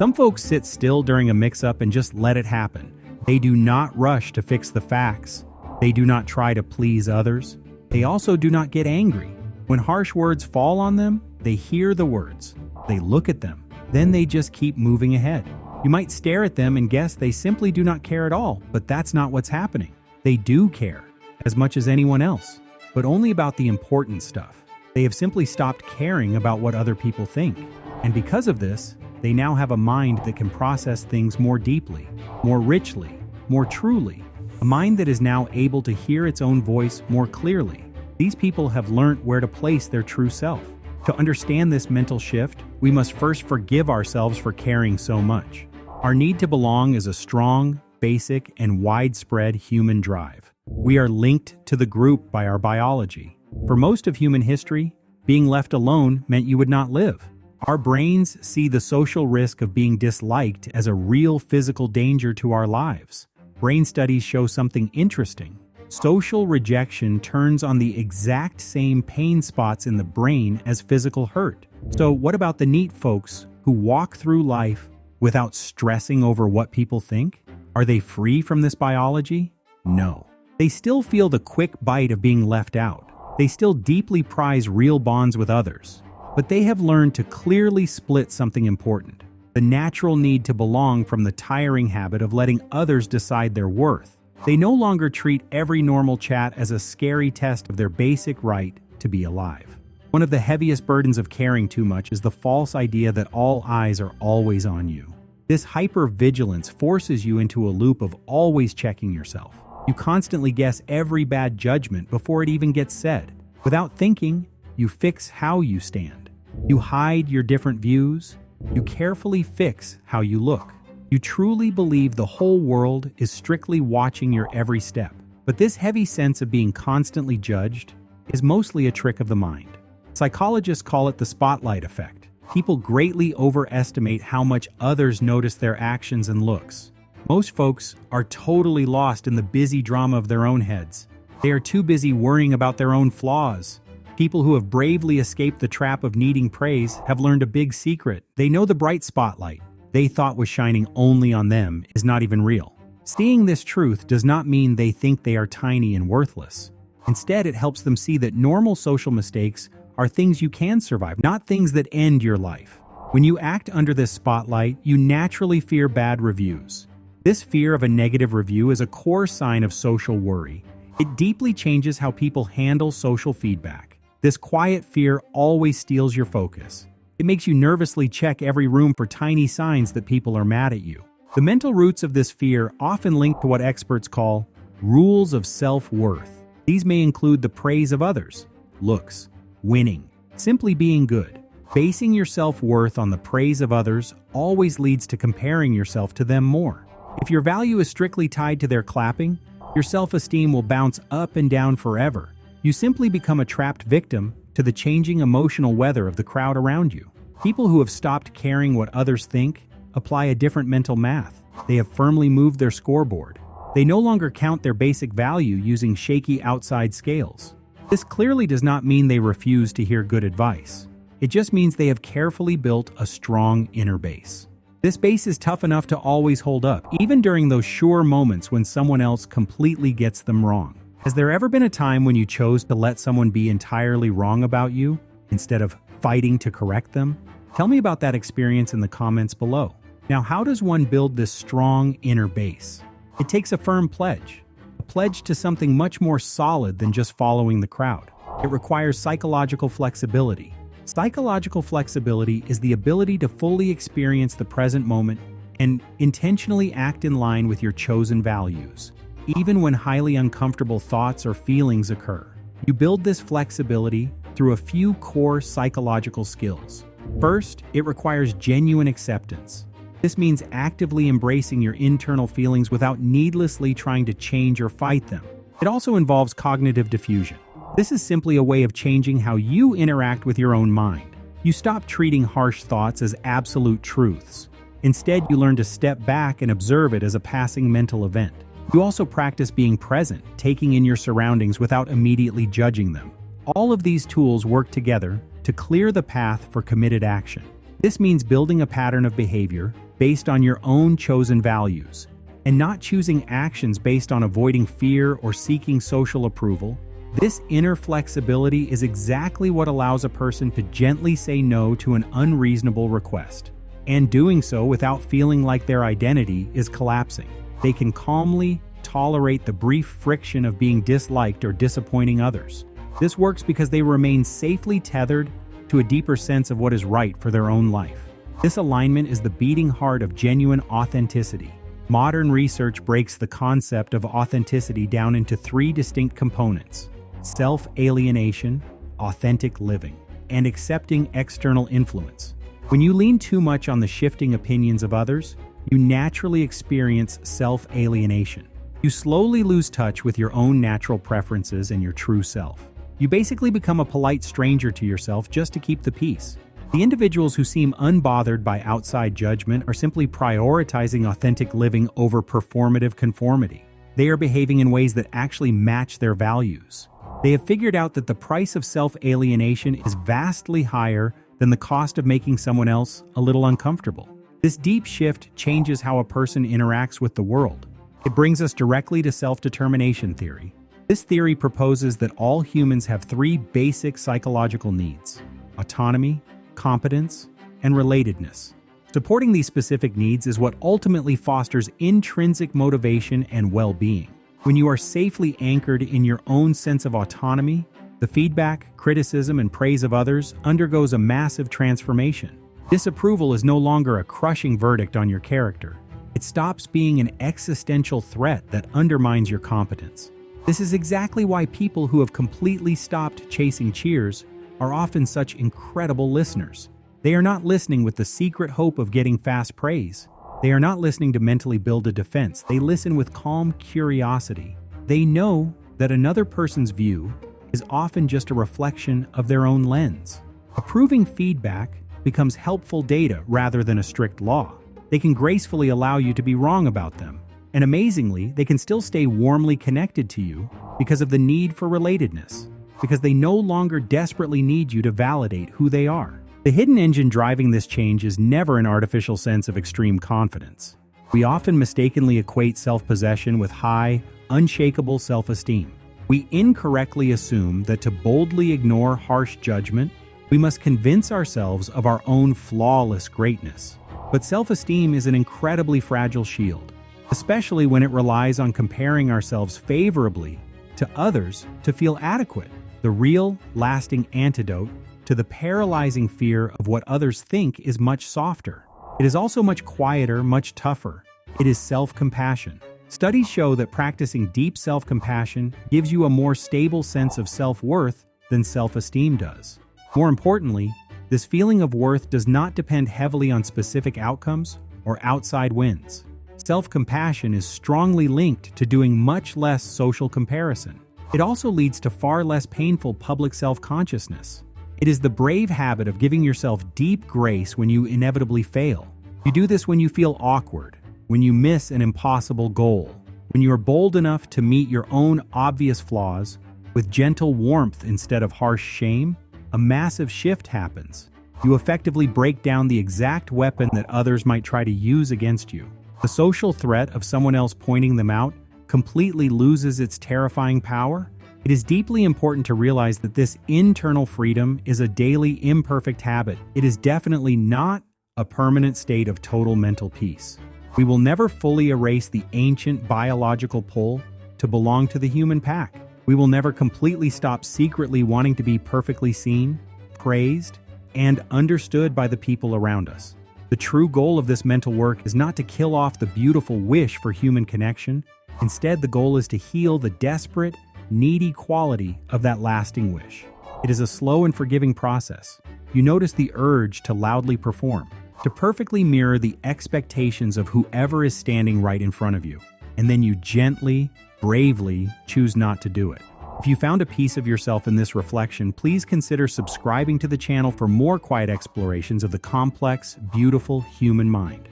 Some folks sit still during a mix-up and just let it happen. They do not rush to fix the facts. They do not try to please others. They also do not get angry. When harsh words fall on them, they hear the words. They look at them. Then they just keep moving ahead. You might stare at them and guess they simply do not care at all, but that's not what's happening. They do care, as much as anyone else, but only about the important stuff. They have simply stopped caring about what other people think. And because of this, they now have a mind that can process things more deeply, more richly, more truly. A mind that is now able to hear its own voice more clearly. These people have learned where to place their true self. To understand this mental shift, we must first forgive ourselves for caring so much. Our need to belong is a strong, basic, and widespread human drive. We are linked to the group by our biology. For most of human history, being left alone meant you would not live. Our brains see the social risk of being disliked as a real physical danger to our lives. Brain studies show something interesting. Social rejection turns on the exact same pain spots in the brain as physical hurt. So what about the neat folks who walk through life without stressing over what people think? Are they free from this biology? No. They still feel the quick bite of being left out. They still deeply prize real bonds with others. But they have learned to clearly split something important: the natural need to belong from the tiring habit of letting others decide their worth. They no longer treat every normal chat as a scary test of their basic right to be alive. One of the heaviest burdens of caring too much is the false idea that all eyes are always on you. This hyper-vigilance forces you into a loop of always checking yourself. You constantly guess every bad judgment before it even gets said. Without thinking, you fix how you stand. You hide your different views. You carefully fix how you look. You truly believe the whole world is strictly watching your every step. But this heavy sense of being constantly judged is mostly a trick of the mind. Psychologists call it the spotlight effect. People greatly overestimate how much others notice their actions and looks. Most folks are totally lost in the busy drama of their own heads. They are too busy worrying about their own flaws. People who have bravely escaped the trap of needing praise have learned a big secret. They know the bright spotlight they thought was shining only on them is not even real. Seeing this truth does not mean they think they are tiny and worthless. Instead, it helps them see that normal social mistakes are things you can survive, not things that end your life. When you act under this spotlight, you naturally fear bad reviews. This fear of a negative review is a core sign of social worry. It deeply changes how people handle social feedback. This quiet fear always steals your focus. It makes you nervously check every room for tiny signs that people are mad at you. The mental roots of this fear often link to what experts call rules of self-worth. These may include the praise of others, looks, winning, simply being good. Basing your self-worth on the praise of others always leads to comparing yourself to them more. If your value is strictly tied to their clapping, your self-esteem will bounce up and down forever. You simply become a trapped victim to the changing emotional weather of the crowd around you. People who have stopped caring what others think apply a different mental math. They have firmly moved their scoreboard. They no longer count their basic value using shaky outside scales. This clearly does not mean they refuse to hear good advice. It just means they have carefully built a strong inner base. This base is tough enough to always hold up, even during those sure moments when someone else completely gets them wrong. Has there ever been a time when you chose to let someone be entirely wrong about you instead of fighting to correct them? Tell me about that experience in the comments below. Now, how does one build this strong inner base? It takes a firm pledge, a pledge to something much more solid than just following the crowd. It requires psychological flexibility. Psychological flexibility is the ability to fully experience the present moment and intentionally act in line with your chosen values, even when highly uncomfortable thoughts or feelings occur. You build this flexibility through a few core psychological skills. First, it requires genuine acceptance. This means actively embracing your internal feelings without needlessly trying to change or fight them. It also involves cognitive diffusion. This is simply a way of changing how you interact with your own mind. You stop treating harsh thoughts as absolute truths. Instead, you learn to step back and observe it as a passing mental event. You also practice being present, taking in your surroundings without immediately judging them. All of these tools work together to clear the path for committed action. This means building a pattern of behavior based on your own chosen values, and not choosing actions based on avoiding fear or seeking social approval. This inner flexibility is exactly what allows a person to gently say no to an unreasonable request, and doing so without feeling like their identity is collapsing. They can calmly tolerate the brief friction of being disliked or disappointing others. This works because they remain safely tethered to a deeper sense of what is right for their own life. This alignment is the beating heart of genuine authenticity. Modern research breaks the concept of authenticity down into three distinct components: self-alienation, authentic living, and accepting external influence. When you lean too much on the shifting opinions of others, you naturally experience self-alienation. You slowly lose touch with your own natural preferences and your true self. You basically become a polite stranger to yourself just to keep the peace. The individuals who seem unbothered by outside judgment are simply prioritizing authentic living over performative conformity. They are behaving in ways that actually match their values. They have figured out that the price of self-alienation is vastly higher than the cost of making someone else a little uncomfortable. This deep shift changes how a person interacts with the world. It brings us directly to self-determination theory. This theory proposes that all humans have three basic psychological needs: autonomy, competence, and relatedness. Supporting these specific needs is what ultimately fosters intrinsic motivation and well-being. When you are safely anchored in your own sense of autonomy, the feedback, criticism, and praise of others undergoes a massive transformation. Disapproval is no longer a crushing verdict on your character. It stops being an existential threat that undermines your competence. This is exactly why people who have completely stopped chasing cheers are often such incredible listeners. They are not listening with the secret hope of getting fast praise. They are not listening to mentally build a defense. They listen with calm curiosity. They know that another person's view is often just a reflection of their own lens. Approving feedback becomes helpful data rather than a strict law. They can gracefully allow you to be wrong about them. And amazingly, they can still stay warmly connected to you because of the need for relatedness, because they no longer desperately need you to validate who they are. The hidden engine driving this change is never an artificial sense of extreme confidence. We often mistakenly equate self-possession with high, unshakable self-esteem. We incorrectly assume that to boldly ignore harsh judgment, we must convince ourselves of our own flawless greatness. But self-esteem is an incredibly fragile shield, especially when it relies on comparing ourselves favorably to others to feel adequate. The real, lasting antidote to the paralyzing fear of what others think is much softer. It is also much quieter, much tougher. It is self-compassion. Studies show that practicing deep self-compassion gives you a more stable sense of self-worth than self-esteem does. More importantly, this feeling of worth does not depend heavily on specific outcomes or outside wins. Self-compassion is strongly linked to doing much less social comparison. It also leads to far less painful public self-consciousness. It is the brave habit of giving yourself deep grace when you inevitably fail. You do this when you feel awkward, when you miss an impossible goal, when you are bold enough to meet your own obvious flaws with gentle warmth instead of harsh shame. A massive shift happens. You effectively break down the exact weapon that others might try to use against you. The social threat of someone else pointing them out completely loses its terrifying power. It is deeply important to realize that this internal freedom is a daily imperfect habit. It is definitely not a permanent state of total mental peace. We will never fully erase the ancient biological pull to belong to the human pack. We will never completely stop secretly wanting to be perfectly seen, praised, and understood by the people around us. The true goal of this mental work is not to kill off the beautiful wish for human connection. Instead, the goal is to heal the desperate, needy quality of that lasting wish. It is a slow and forgiving process. You notice the urge to loudly perform, to perfectly mirror the expectations of whoever is standing right in front of you, and then you gently, bravely choose not to do it. If you found a piece of yourself in this reflection, please consider subscribing to the channel for more quiet explorations of the complex, beautiful human mind.